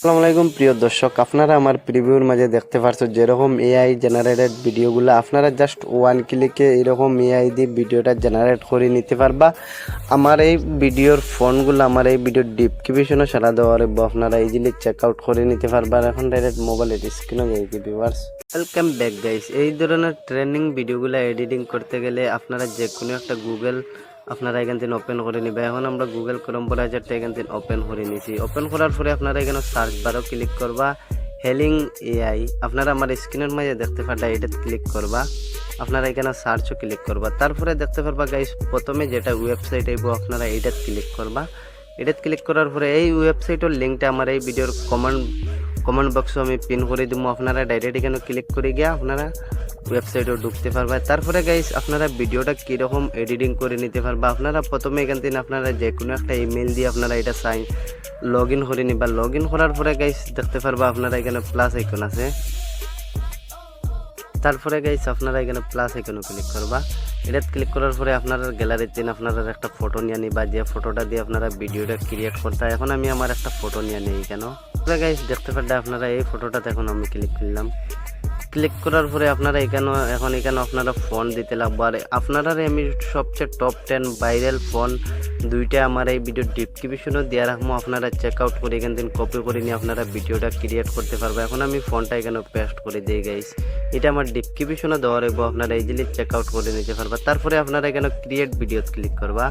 আসসালামু আলাইকুম প্রিয় দর্শক, আপনারা আমার প্রিভিউর মাঝে দেখতে পাচ্ছেন যেরকম এআই জেনারেটেড ভিডিওগুলো আপনারা জাস্ট ওয়ান ক্লিকে এরকম এআই দিয়ে ভিডিওটা জেনারেট করে নিতে পারবা। আমার এই ভিডিওর ফোনগুলো আমার এই ভিডিওর ডিসক্রিপশনে সারা দেওয়া রাখবো, আপনারা ইজিলি চেক আউট করে নিতে পারবা। এখন ডাইরেক্ট মোবাইলের স্ক্রিনে যাই কি ভিউয়ার্স। Welcome back guys. এই ধরনের ট্রেনিং ভিডিওগুলো এডিটিং করতে গেলে আপনারা যে কোনো একটা গুগল আপনারা এখান থেকে ওপেন করে নেবে। এখন আমরা গুগল ক্রোম ব্রাউজারটা এখান থেকে ওপেন করে নিয়েছি। ওপেন করার পরে আপনারা এখানে সার্চ বারও ক্লিক করবা হেলিং এআই। আপনারা আমার স্ক্রিনের মাঝে দেখতে পারবা, এটা ক্লিক করবা। আপনারা এখানে সার্চও ক্লিক করবা। তারপরে দেখতে পারবা গাইস প্রথমে যেটা ওয়েবসাইট আইব আপনারা এইটা ক্লিক করবা। এটা ক্লিক করার পরে এই ওয়েবসাইটের লিঙ্কটা আমার এই ভিডিওর কমেন্ট বক্সে আমি পিন করে দিব। আপনারা ডাইরেক্ট এখানে ক্লিক করে গিয়ে আপনারা ওয়েবসাইটে ঢুকতে পারবা। তারপরে গাইস আপনারা ভিডিওটা কীরকম এডিটিং করে নিতে পারবা। আপনারা প্রথমে এখান থেকে আপনারা যে কোনো একটা ইমেল দিয়ে আপনারা এটা লগ ইন করে নিবা। লগ ইন করার পরে গাইস দেখতে পারবা আপনারা এখানে প্লাস আইকন আছে। তারপরে গাইস আপনারা এখানে প্লাস আইকনে ক্লিক করবা। এটা ক্লিক করার পরে আপনারা গ্যালারিতে আপনারা একটা ফটো নিয়ে নিবা, যে ফটোটা দিয়ে আপনারা ভিডিওটা ক্রিয়েট করতে। এখন আমি আমার একটা ফটো নিয়ে নিই। কেন গাইস দেখতে পারলে আপনারা এই ফটোটাতে এখন আমি ক্লিক করলাম। ক্লিক করার পরে আপনারা এখানে আপনারা ফোন দিতে লাগবো। আর আপনারা আমি সবচেয়ে টপ 10 ভাইরাল ফোন দুইটা আমার এই ভিডিও ডিসক্রিপশনে দেওয়া রাখবো। আপনারা চেক আউট করে এখান থেকে কপি করে নিয়ে আপনারা ভিডিওটা ক্রিয়েট করতে পারবে। এখন আমি ফোনটা এখানে পেস্ট করে দিই গাইস। এটা আমার ডিসক্রিপশনে দেওয়া রাখবো, আপনারা ইজিলি চেক আউট করে নিতে পারবা। তারপরে আপনারা এখানে ক্রিয়েট ভিডিও ক্লিক করবা।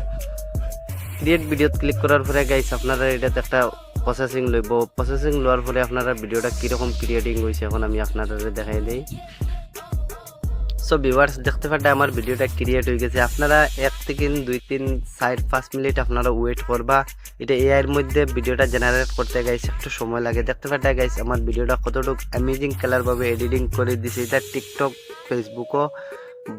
ক্রিয়েট ভিডিও ক্লিক করার পরে গাইস আপনারা এটাতে একটা প্রসেসিং লইব। প্রসেসিং লওয়ার পরে আপনারা ভিডিওটা কীরকম ক্রিয়েটিং হয়েছে এখন আমি আপনাদের দেখাই দিই। সো ভিউয়ার্স দেখতে পারলে আমার ভিডিওটা ক্রিয়েট হয়ে গেছে। আপনারা 1 থেকে 2, 3, 4, 5 মিনিট আপনারা ওয়েট করবা। এটা এআই এর মধ্যে ভিডিওটা জেনারেট করতে গাইস একটু সময় লাগে। দেখতে পারলে গাইস আমার ভিডিওটা কতটুকু অ্যামেজিং কালারভাবে এডিটিং করে দিয়েছে। এটা টিকটক, ফেসবুকও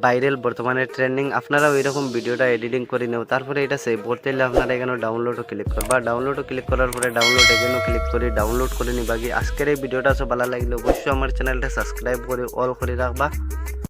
ভাইরাল বর্তমানে ট্রেন্ডিং। আপনারা ওই রকম ভিডিওটা এডিটিং করে নেও। তারপরে এটা সেভ করতে হলে আপনারা এখানে ডাউনলোডও ক্লিক করবা। ডাউনলোডও ক্লিক করার পরে ডাউনলোড এখানেও ক্লিক করে ডাউনলোড করে নিবা। আজকের এই ভিডিওটা সব ভালো লাগলে অবশ্যই আমার চ্যানেলটা সাবস্ক্রাইব করে অল করে রাখবা।